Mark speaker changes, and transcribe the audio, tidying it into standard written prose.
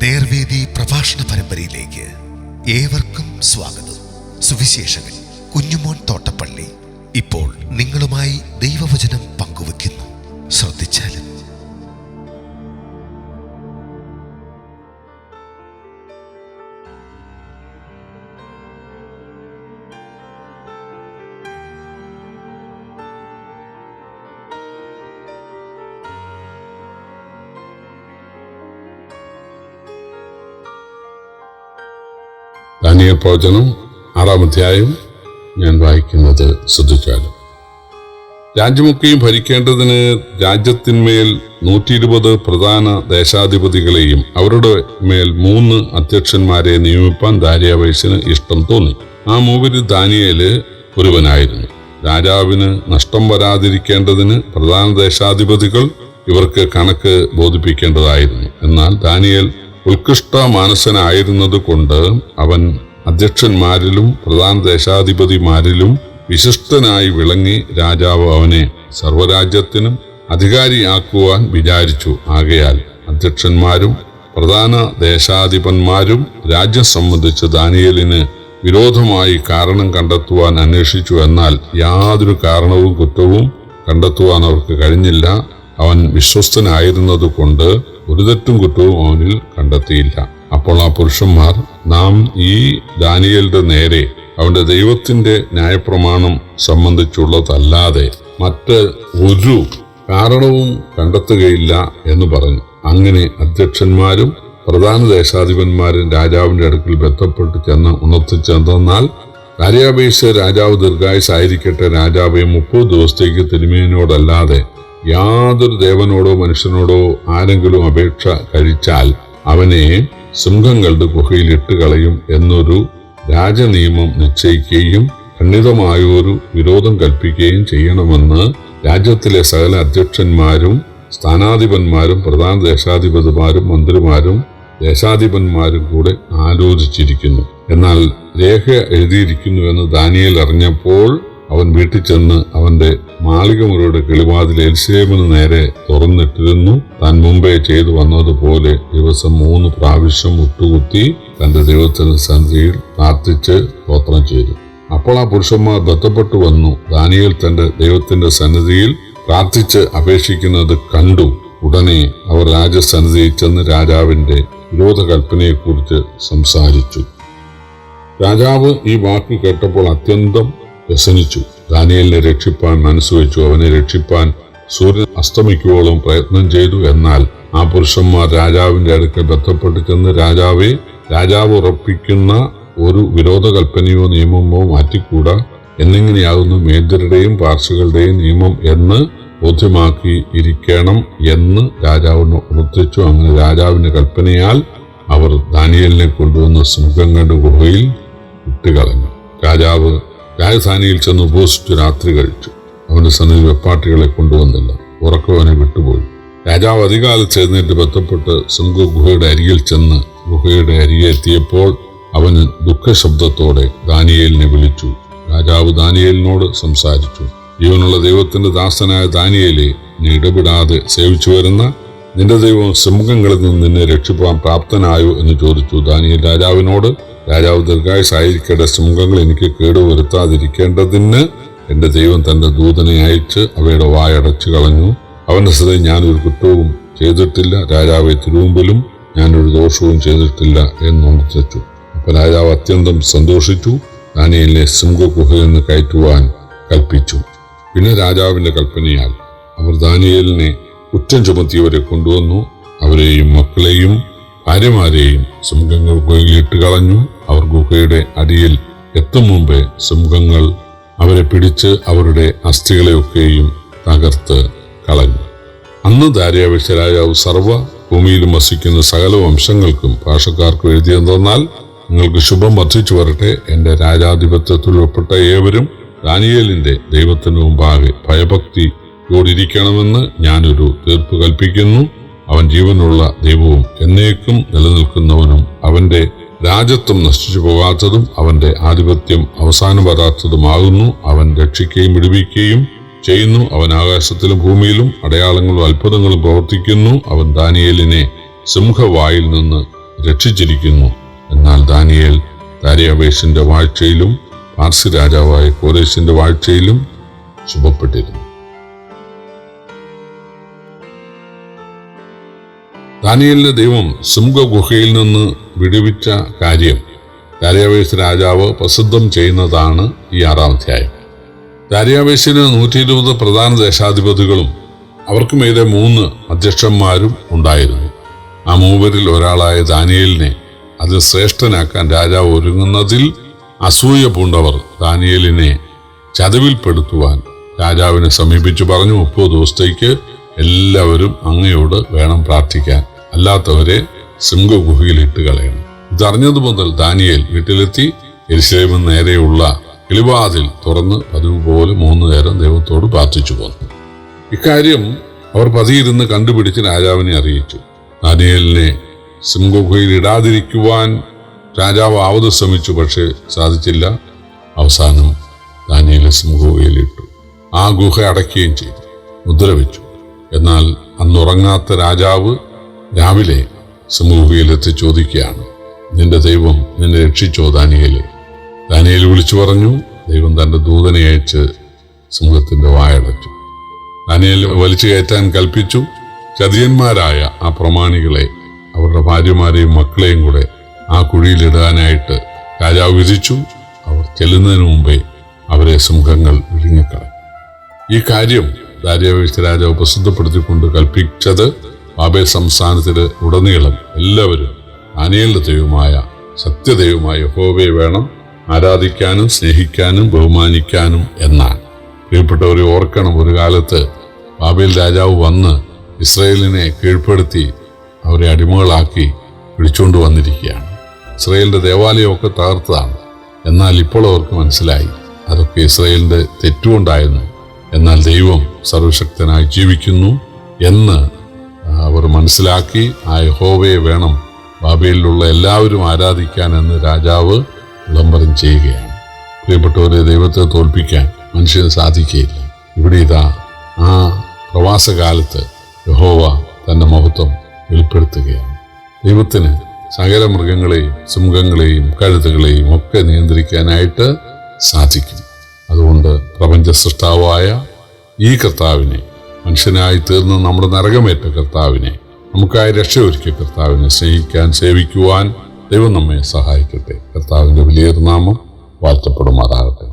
Speaker 1: നേർവേദി പ്രഭാഷണ പരമ്പരയിലേക്ക് ഏവർക്കും സ്വാഗതം. സുവിശേഷകൻ കുഞ്ഞുമോൻ തോട്ടപ്പള്ളി ഇപ്പോൾ നിങ്ങളുമായി ദൈവവചനം പങ്കുവെക്കുന്നു. ശ്രദ്ധിച്ചാലും.
Speaker 2: ദാനിയേൽ പ്രവചനം 6-ാം അധ്യായം ഞാൻ വായിക്കുന്നത് ശ്രദ്ധിച്ചാലും. രാജ്യമൊക്കെയും ഭരിക്കേണ്ടതിന് രാജ്യത്തിന്മേൽ 120 പ്രധാന ദേശാധിപതികളെയും അവരുടെ മേൽ 3 അധ്യക്ഷന്മാരെ നിയമിപ്പാൻ ദാര്യാവേശന് ഇഷ്ടം തോന്നി. ആ മൂവരിൽ ദാനിയേല് ഒരുവനായിരുന്നു. രാജാവിന് നഷ്ടം വരാതിരിക്കേണ്ടതിന് പ്രധാന ദേശാധിപതികൾ ഇവർക്ക് കണക്ക് ബോധിപ്പിക്കേണ്ടതായിരുന്നു. എന്നാൽ ദാനിയേൽ ഉത്കൃഷ്ട മാനസനായിരുന്നത് കൊണ്ട് അവൻ അധ്യക്ഷന്മാരിലും പ്രധാന ദേശാധിപതിമാരിലും വിശിഷ്ടനായി വിളങ്ങി. രാജാവ് അവനെ സർവ്വരാജ്യത്തിനും അധികാരിയാക്കുവാൻ വിചാരിച്ചു. ആകയാൽ അധ്യക്ഷന്മാരും പ്രധാന ദേശാധിപന്മാരും രാജ്യം സംബന്ധിച്ച് ദാനിയേലിന് വിരോധമായി കാരണം കണ്ടെത്തുവാൻ അന്വേഷിച്ചു. എന്നാൽ യാതൊരു കാരണവും കുറ്റവും കണ്ടെത്തുവാൻ അവർക്ക് കഴിഞ്ഞില്ല. അവൻ വിശ്വസ്തനായിരുന്നത് കൊണ്ട് ഒരു തെറ്റും കുറ്റവും അവനിൽ കണ്ടെത്തിയില്ല. അപ്പോൾ ആ പുരുഷന്മാർ, നാം ഈ ദാനിയേലിന്റെ നേരെ അവന്റെ ദൈവത്തിന്റെ ന്യായപ്രമാണം സംബന്ധിച്ചുള്ളതല്ലാതെ മറ്റ് ഒരു കാരണവും കണ്ടെത്തുകയില്ല എന്ന് പറഞ്ഞു. അങ്ങനെ അധ്യക്ഷന്മാരും പ്രധാന ദേശാധിപന്മാരും രാജാവിന്റെ അടുക്കൽ ബന്ധപ്പെട്ട് ചെന്ന് ഉണർത്തിച്ചെന്നാൽ, ദാര്യാവേശ് രാജാവ് ദീർഘായുസ്സായിരിക്കട്ടെ, രാജാവെ 30 ദിവസത്തേക്ക് തിരുമേനിയോടല്ലാതെ യാതൊരു ദേവനോടോ മനുഷ്യനോടോ ആരെങ്കിലും അപേക്ഷ കഴിച്ചാൽ അവനെ സിംഹങ്ങളുടെ ഗുഹയിൽ ഇട്ടുകളയും എന്നൊരു രാജനിയമം നിശ്ചയിക്കുകയും ഖണ്ഡിതമായൊരു വിരോധം കൽപ്പിക്കുകയും ചെയ്യണമെന്ന് രാജ്യത്തിലെ സകല അധ്യക്ഷന്മാരും സ്ഥാനാധിപന്മാരും പ്രധാന ദേശാധിപതിമാരും മന്ത്രിമാരും ദേശാധിപന്മാരും കൂടെ ആലോചിച്ചിരിക്കുന്നു. എന്നാൽ രേഖ എഴുതിയിരിക്കുന്നുവെന്ന് ദാനിയേൽ അറിഞ്ഞപ്പോൾ അവൻ വീട്ടിൽ ചെന്ന് അവന്റെ മാളികമുറിയുടെ കിളിവാതിൽ എരുശലേമിന് നേരെ തുറന്നിട്ടിരുന്നു. താൻ മുമ്പേ ചെയ്തു വന്നതുപോലെ ദിവസം 3 പ്രാവശ്യം മുട്ടുകുത്തി തന്റെ ദൈവത്തിന്റെ സന്നിധിയിൽ പ്രാർത്ഥിച്ച് സ്തോത്രം ചെയ്തു. അപ്പോൾ ആ പുരുഷന്മാർ ബന്ധപ്പെട്ടു വന്നു. ദാനിയേൽ തന്റെ ദൈവത്തിന്റെ സന്നിധിയിൽ പ്രാർത്ഥിച്ച് അപേക്ഷിക്കുന്നത് കണ്ടു. ഉടനെ അവർ രാജസന്നിധിയിൽ ചെന്ന് രാജാവിന്റെ വിരോധ കൽപ്പനയെക്കുറിച്ച് സംസാരിച്ചു. രാജാവ് ഈ വാക്ക് കേട്ടപ്പോൾ അത്യന്തം വ്യസനിച്ചു. ദാനിയേലിനെ രക്ഷിപ്പാൻ മനസ്സുവെച്ചു. അവനെ രക്ഷിപ്പാൻ സൂര്യൻ അസ്തമിക്കുവോളം പ്രയത്നം ചെയ്തു. എന്നാൽ ആ പുരുഷന്മാർ രാജാവിന്റെ അടുക്കൽ ബന്ധപ്പെട്ട് ചെന്ന്, രാജാവ് ഉറപ്പിക്കുന്ന ഒരു വിരോധ കൽപ്പനയോ നിയമമോ മാറ്റിക്കൂടാ, എന്നിങ്ങനെയാകുന്നു മേദ്യരുടെയും പാർസികളുടെയും നിയമം എന്ന് ബോധ്യമാക്കി ഇരിക്കണം എന്ന് രാജാവിനെ ഉണർത്തിച്ചു. അങ്ങനെ രാജാവിന്റെ കൽപ്പനയാൽ അവർ ദാനിയേലിനെ കൊണ്ടുവന്ന് സിംഹങ്ങളുടെ ഗുഹയിൽ ഇട്ടുകളഞ്ഞു. രാജാവ് രാജധാനിയിൽ ചെന്ന് ഉപവസിച്ചു രാത്രി കഴിച്ചു. അവന്റെ സന്നിധി വെപ്പാട്ടികളെ കൊണ്ടുവന്നില്ല. ഉറക്കവനെ വിട്ടുപോയി. രാജാവ് അധികാലത്ത് എഴുന്നേറ്റ് ബന്ധപ്പെട്ട് സിംഹഗുഹയുടെ അരികിൽ ചെന്ന് ഗുഹയുടെ അരികെ എത്തിയപ്പോൾ അവന് ദുഃഖശബ്ദത്തോടെ ദാനിയേലിനെ വിളിച്ചു. രാജാവ് ദാനിയേലിനോട് സംസാരിച്ചു. ജീവനുള്ള ദൈവത്തിന്റെ ദാസനായ ദാനിയേലെ, നീ ഇടപെടാതെ സേവിച്ചു വരുന്ന നിന്റെ ദൈവം സിംഹങ്ങളിൽ നിന്ന് നിന്നെ രക്ഷിപ്പാൻ പ്രാപ്തനായോ എന്ന് ചോദിച്ചു. ദാനിയേൽ രാജാവിനോട്, രാജാവ് ദീർഘായുസ്സായിരിക്കട്ടെ, സിംഹങ്ങൾ എനിക്ക് കേടുവരുത്താതിരിക്കേണ്ടതിന് എന്റെ ദൈവം തന്റെ ദൂതനെ അയച്ച് അവയുടെ വായടച്ചു കളഞ്ഞു. അവന്റെ സദയിൽ ഞാനൊരു കുറ്റവും ചെയ്തിട്ടില്ല. രാജാവെ, തിരുമുമ്പിലും ഞാനൊരു ദോഷവും ചെയ്തിട്ടില്ല എന്ന് ഉണർത്തിച്ചു. അപ്പോൾ രാജാവ് അത്യന്തം സന്തോഷിച്ചു. ദാനിയേലിനെ സിംഹഗുഹയിൽ നിന്ന് കയറ്റുവാൻ കൽപ്പിച്ചു. പിന്നെ രാജാവിന്റെ കൽപ്പനയാൽ അവർ ദാനിയേലിനെ കുറ്റം ചുമത്തിയവരെ കൊണ്ടുവന്നു. അവരെയും മക്കളെയും ഭാര്യമാരെയും സിംഹങ്ങൾ ഗുഹയിലിട്ട് കളഞ്ഞു. അവർ ഗുഹയുടെ അടിയിൽ എത്തും മുമ്പേ സിംഹങ്ങൾ അവരെ പിടിച്ച് അവരുടെ അസ്ഥികളെയൊക്കെയും തകർത്ത് കളഞ്ഞു. അന്ന് ദാര്യാവേശ രാജാവ് സർവ്വ ഭൂമിയിലും വസിക്കുന്ന സകല വംശങ്ങൾക്കും ഭാഷക്കാർക്കും എഴുതിയെന്നാൽ, നിങ്ങൾക്ക് ശുഭം വർദ്ധിച്ചു വരട്ടെ. എന്റെ രാജാധിപത്യത്തിൽ ഉൾപ്പെട്ട ഏവരും ദാനിയേലിന്റെ ദൈവത്തിന് മുമ്പാകെ ഭയഭക്തിയോടിരിക്കണമെന്ന് ഞാനൊരു തീർപ്പ് കൽപ്പിക്കുന്നു. അവൻ ജീവനുള്ള ദൈവവും എന്നേക്കും നിലനിൽക്കുന്നവനും അവന്റെ രാജത്വം നശിച്ചു പോകാത്തതും അവന്റെ ആധിപത്യം അവസാനം വരാത്തതുമാകുന്നു. അവൻ രക്ഷിക്കുകയും വിടുവിക്കുകയും ചെയ്യുന്നു. അവൻ ആകാശത്തിലും ഭൂമിയിലും അടയാളങ്ങളും അത്ഭുതങ്ങളും പ്രവർത്തിക്കുന്നു. അവൻ ദാനിയേലിനെ സിംഹവായിൽ നിന്ന് രക്ഷിച്ചിരിക്കുന്നു. എന്നാൽ ദാനിയേൽ ദാരിയാവേശിന്റെ വാഴ്ചയിലും പാർസി രാജാവായ കോരേശിന്റെ വാഴ്ചയിലും ശുഭപ്പെട്ടിരുന്നു. ദാനിയേലിനെ ദൈവം സിംഹഗുഹയിൽ നിന്ന് വിടുവിച്ച കാര്യം ദാരിയാവേശ് രാജാവ് പ്രസിദ്ധം ചെയ്യുന്നതാണ് ഈ 6-ാം അധ്യായം. ദാരിയാവേശിന് 120 പ്രധാന ദേശാധിപതികളും അവർക്ക് മീതെ 3 അധ്യക്ഷന്മാരും ഉണ്ടായിരുന്നു. ആ മൂവരിൽ ഒരാളായ ദാനിയേലിനെ അതിൽ ശ്രേഷ്ഠനാക്കാൻ രാജാവ് ഒരുങ്ങുന്നതിൽ അസൂയ പൂണ്ടവർ ദാനിയേലിനെ ചതവിൽപ്പെടുത്തുവാൻ രാജാവിനെ സമീപിച്ചു പറഞ്ഞു, 30 ദിവസത്തേക്ക് എല്ലാവരും അങ്ങയോട് വേണം പ്രാർത്ഥിക്കാൻ, അല്ലാത്തവരെ സിംഹഗുഹയിൽ ഇട്ട് കളയണം. ഇതറിഞ്ഞതു മുതൽ ദാനിയേൽ വീട്ടിലെത്തി യെരുശലേമിന് നേരെയുള്ള കിളിവാതിൽ തുറന്ന് പതിവ് പോലെ 3 നേരം ദൈവത്തോട് പ്രാർത്ഥിച്ചു പോന്നു. ഇക്കാര്യം അവർ പതിയിരുന്ന് കണ്ടുപിടിച്ച് രാജാവിനെ അറിയിച്ചു. ദാനിയേലിനെ സിംഹഗുഹയിൽ ഇടാതിരിക്കുവാൻ രാജാവ് ആവത് ശ്രമിച്ചു, പക്ഷേ സാധിച്ചില്ല. അവസാനം ദാനിയേലിനെ സിംഹഗുഹയിൽ ഇട്ടു. ആ ഗുഹ അടയ്ക്കുകയും ചെയ്തു, മുദ്ര വെച്ചു. എന്നാൽ അന്നുറങ്ങാത്ത രാജാവ് രാവിലെ സിംഹഗുഹയിലെത്തി ചോദിക്കുകയാണ്, നിന്റെ ദൈവം നിന്നെ രക്ഷിച്ചോ ദാനിയേലേ? ദാനിയേൽ വിളിച്ചു പറഞ്ഞു, ദൈവം തന്റെ ദൂതനെ അയച്ച് സിംഹത്തിന്റെ വായടച്ചു. ദാനിയേൽ വലിച്ചു കയറ്റാൻ കൽപ്പിച്ചു. ചതിയന്മാരായ ആ പ്രമാണികളെ, അവരുടെ ഭാര്യമാരെയും മക്കളെയും കൂടെ ആ കുഴിയിലിടാനായിട്ട് രാജാവ് വിധിച്ചു. അവർ ചെല്ലുന്നതിന് മുമ്പേ അവരെ സിംഹങ്ങൾ വിഴുങ്ങിക്കളയും. ഈ കാര്യം ദാരിയാവേശ് രാജാവ് പ്രസിദ്ധപ്പെടുത്തിക്കൊണ്ട് കൽപ്പിച്ചത് ബാബേൽ സംസ്ഥാനത്തില് ഉടനീളം എല്ലാവരും ദാനിയേലിന്റെ ദൈവമായ സത്യദൈവമായ യഹോവയെ വേണം ആരാധിക്കാനും സ്നേഹിക്കാനും ബഹുമാനിക്കാനും എന്നാണ്. പ്രിയപ്പെട്ടവരെ ഓർക്കണം, ഒരു കാലത്ത് ബാബേൽ രാജാവ് വന്ന് ഇസ്രായേലിനെ കീഴ്പ്പെടുത്തി അവരെ അടിമകളാക്കി പിടിച്ചുകൊണ്ട് വന്നിരിക്കുകയാണ്. ഇസ്രായേലിന്റെ ദേവാലയമൊക്കെ തകർത്തതാണ്. എന്നാൽ ഇപ്പോൾ അവർക്ക് മനസ്സിലായി അതൊക്കെ ഇസ്രായേലിന്റെ തെറ്റുകൊണ്ടായിരുന്നു. എന്നാൽ ദൈവം സർവശക്തനായി ജീവിക്കുന്നു എന്ന് അവർ മനസ്സിലാക്കി ആ യഹോവയെ വേണം ബാബേലിലുള്ള എല്ലാവരും ആരാധിക്കാൻ എന്ന് രാജാവ് വിളംബരം ചെയ്യുകയാണ്. പ്രിയപ്പെട്ടവരെ, ദൈവത്തെ തോൽപ്പിക്കാൻ മനുഷ്യന് സാധിക്കുകയില്ല. ഇവിടെ ഇതാ ആ പ്രവാസകാലത്ത് യഹോവ തന്റെ മഹത്വം വെളിപ്പെടുത്തുകയാണ്. ദൈവത്തിന് സകല മൃഗങ്ങളെയും സിംഹങ്ങളെയും കഴുതകളെയും ഒക്കെ നിയന്ത്രിക്കാനായിട്ട് സാധിക്കും. അതുകൊണ്ട് പ്രപഞ്ച സൃഷ്ടാവായ ഈ കർത്താവിനെ, മനുഷ്യനായി തീർന്ന് നമ്മുടെ നരകമേറ്റ കർത്താവിനെ, നമുക്കായി രക്ഷയൊരുക്കിയ കർത്താവിനെ സ്നേഹിക്കാൻ സേവിക്കുവാൻ ദൈവം നമ്മെ സഹായിക്കട്ടെ. കർത്താവിന്റെ വലിയ നാമം വാഴ്ത്തപ്പെടുമാറാകട്ടെ.